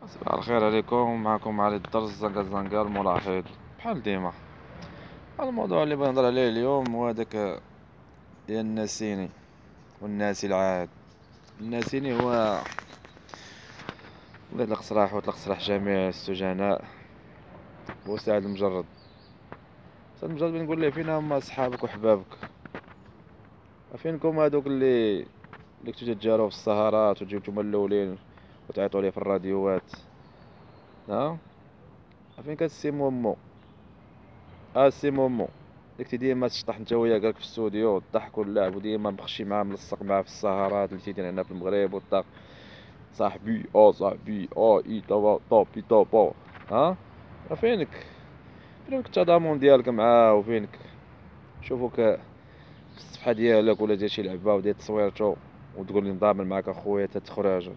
صباح الخير عليكم. معكم علي الدرز زنقة الملاحظ. بحال ديما الموضوع اللي بغيت نهضر عليه اليوم هو داك ديال الناسيني والناسي العاد. الناسيني هو اطلق سراح واطلق سراح جميع السجناء. هو سعد المجرد. سعد المجرد بنقول ليه فينا هما صحابك وحبابك؟ فينكم هادوك اللي كنتو تتجاروا في السهرات وتجيو نتوما الاولين وتعيطوا ليه في الراديوات؟ ها فين كان السي مومو؟ السي مومو ديك ديما تشطح انت وياه كاك في الاستوديو والضحك واللعب، وديما مخشي معاه ملصق معاه في السهرات اللي تيدير هنا في المغرب والطاق. صاحبي صاحبي اي طبا طوبي طوبا. ها فينك التضامن ديالك معاه؟ وفينك شوفوك في الصفحة ديالك ولا ديال شي لعبة ودير تصويرتو وتقول لي نضامن معاك اخويا تتخرج؟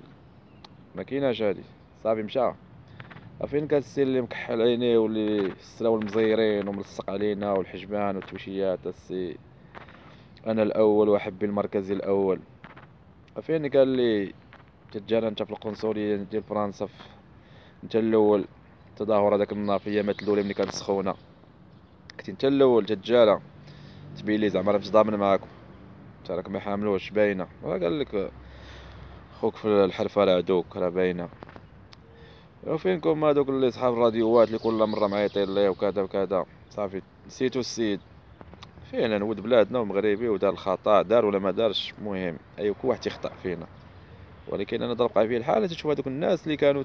ما كايناش هادي، صافي مشى. فين كان السي اللي مكحل عينيه واللي السلاو المزيرين وملصق علينا والحجبان والتوشيات؟ السي انا الاول واحبي المركز الاول. فين قال لي تتجانا انت في القنصلية ديال فرنسا انت الاول تظاهر هذاك النهار في ايامات الاولى ملي كانت سخونه، كنت انت الاول تتجالا تبين لي زعما راه مش ضامن معاكم، انت راك ما حاملوش باينه. قال لك خوك في الحرفه راه عدوك راه باينه. وفينكم هادوك اللي صحاب الراديوات اللي كل مره معيطين ليه وكذا وكذا؟ صافي نسيتو السيد. فعلا ولد بلادنا ومغربي ودار الخطا، دار ولا ما دارش المهم، اي كل واحد تيخطا فينا. ولكن انا ضرب في الحاله تشوف هذوك الناس اللي كانوا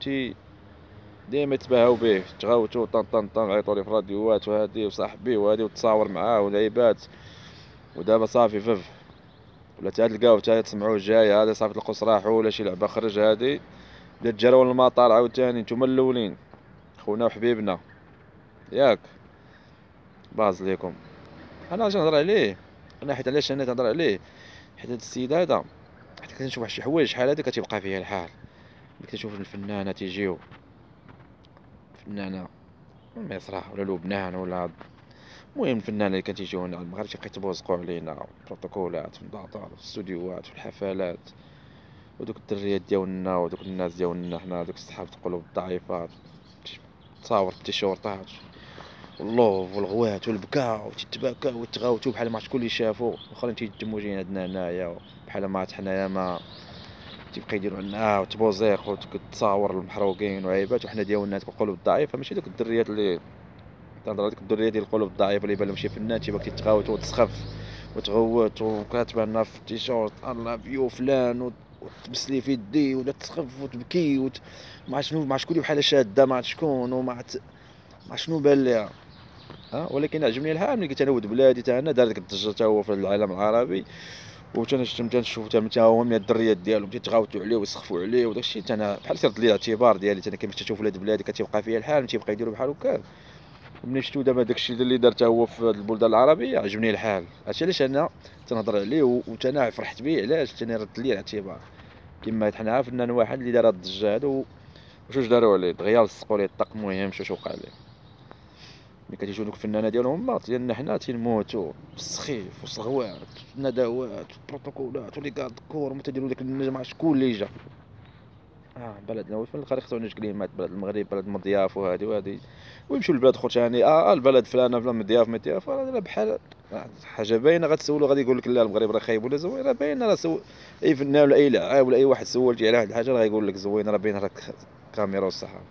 ديما يتباهوا به، تغاوتو طن طن طن عيطوا لي في الراديوات وهادي وصاحبي وهادي وتصاور معاه ولعيبات. ودابا صافي ولا تلقاو تسمعوه جاي هذا صافي تلقوا صراحو ولا شي لعبه خرج هادي بدا تجروا المطار عاوتاني. نتوما الاولين خونا وحبيبنا ياك باز ليكم. انا اش نهضر عليه؟ انا حيت علاش انا تهضر عليه؟ حيت هاد السيد هذا حيت كنشوف واحد شي حوايج شحال هادي كتبقى فيها الحال. ملي كتشوف الفنانه تيجيو فنانه من مصر ولا لبنان ولا المهم الفنانه اللي كتيجيو هنا المغرب تيبقى يتبوزقوا علينا بروتوكولات في الاستوديوهات والحفلات. ودوك الدريات ديالنا ودوك الناس ديالنا حنا دوك صحاب القلوب الضعيفات تصاور التيشورطات واللوف والغوات والبكاء وتتبكى وتغاوتو بحال ما شكون اللي شافو، واخرين تيتموا جايين عندنا هنايا بحال ما حنايا ما تيبقى يديروا عنا وتبوزيق وتصاور المحروقين وعيبات. وحنا ديالنا هذوك القلوب الضعيفه ماشي دوك الدريات اللي تهضر، هذيك الدريه ديال القلوب الضعيفه اللي بان لهم شي فنان تيبقى تتغاوت وتسخف وتغوت وكاتبه لنا في التيشيرت الله فيو فلان وتبسلي في يدي ولا تسخف وتبكي مع شنو مع شكون بحال شاده مع شكون مع شنو بان ليها. ولكن عجبني الحال ملي قلت انا ولد بلادي تا انا دار ديك الضجه تا هو في العالم العربي، تنشوف تا هو من الدريات ديالهم تيتغاوتوا عليه ويسخفوا عليه وداك الشيء. انا بحال سرت لي الاعتبار ديالي انا كيفاش تشوف ولاد بلادي كتبقى فيا الحال تيبقى يديروا بحال هكا. وملي شفتو دابا داكشي اللي دار تا هو في البلدان العربيه عجبني الحال. هادشي علاش انا تنهضر عليه وتنا فرحت به. علاش تاني رد لي الاعتبار كما حنا عارفين ان واحد اللي دار هاد الضجه هادو وشوش داروا عليه دغيا لصقوا ليه الطق. المهم شوش وقع ليه ملي كتجيو دوك الفنانه ديالهم ما ديالنا حنا تيموتوا بالسخيف والصغوات والندوات والبروتوكولات ولي كارد كور ومتى يديروا داك النجم شكون اللي جا. بلدنا وفين القرية خصو كلمات بلد المغرب بلد مضياف وهادي ويمشيو لبلاد اخرى ثاني البلد فلانه فلان مضياف مضياف راه بحال حاجه باينه. غتسولو غادي يقول لك لا المغرب راه خايب ولا زوين، راه باينه. راه اي فنان ولا اي لعاب ولا اي واحد سولتي على واحد الحاجه راه غايقول لك زوين، راه باينه راه كاميرا والصحه.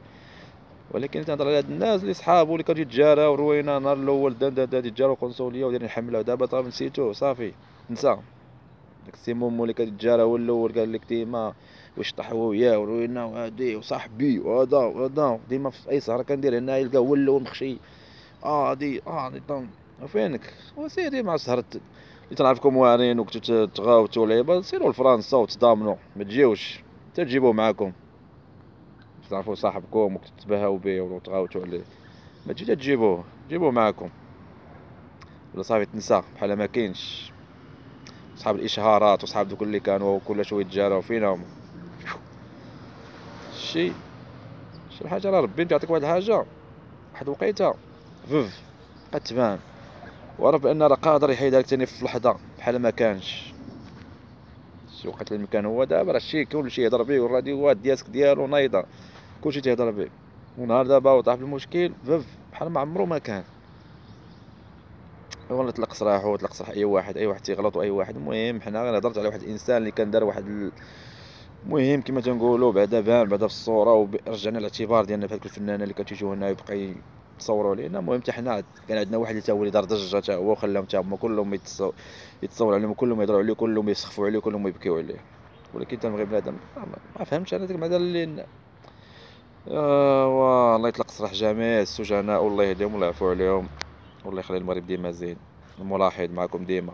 ولكن تنهضر على هاد الناس اللي صحابو اللي كانوا يتجاراو روينا نهار الاول داد يتجاراو قنصليه ودايرين حمله ودابا طاب نسيتوه صافي نسى. داك السي مومو اللي كيتجارى هو الاول قال لك ديما ويشطح هو وياه وروينا وهادي وصاحبي وهذا ديما في اي سهره كندير هنا يلقى هو الاول مخشي هادي طن. فينك وسيري مع سهرة اللي تنعرفكم واعرين وكنتو تغاوتوا لعيبه سيروا لفرنسا وتضامنوا ما تجيوش تجيبوه معاكم. تعرفوا صاحبكم وتتباهوا به وتغاوتوا عليه ما تجي تجيبوه معاكم ولا صافي تنسى بحال ما كاينش. صحاب الاشهارات وصحاب دوك اللي كانوا كل شويه يتجاراو فينا هما شي حاجه. راه ربي بيعطيك واحد الحاجه واحد الوقيته كتبان وراه بان راه قادر يحيدها لك ثاني في لحظه بحال ما كانش. شي وقت المكان هو دابا راه شي كلشي يهضر به والراديوات ديالك ديالو نايضه كلشي تيهضر به، ونهار دابا وطاح في المشكل بحال ما عمرو ما كان. والله طلق سراحو، طلق سراح اي واحد تيغلط واي واحد. المهم حنا غير هضرت على واحد الانسان اللي كان دار واحد المهم كما تنقولوا بعدا بان بعدا في الصوره، ورجعنا الاعتبار ديالنا في هذيك الفنانه اللي كتيجيو هنا يبقى يتصوروا علينا. المهم حتى حنا كان عندنا واحد اللي تا هو اللي دار ضجه تا هو، وخلاهم تا هما كلهم يتصوروا عليهم، كلهم يهضروا عليه، كلهم يسخفوا عليه، كلهم يبكيو عليه. ولكن تنبغي بنادم ما فهمتش انا ديك بعدا اللي والله يطلق سراح جميع السجناء، والله يهديهم والله يعفو عليهم، والله يخلي المغرب ديما زين. الملاحظ معكم ديما.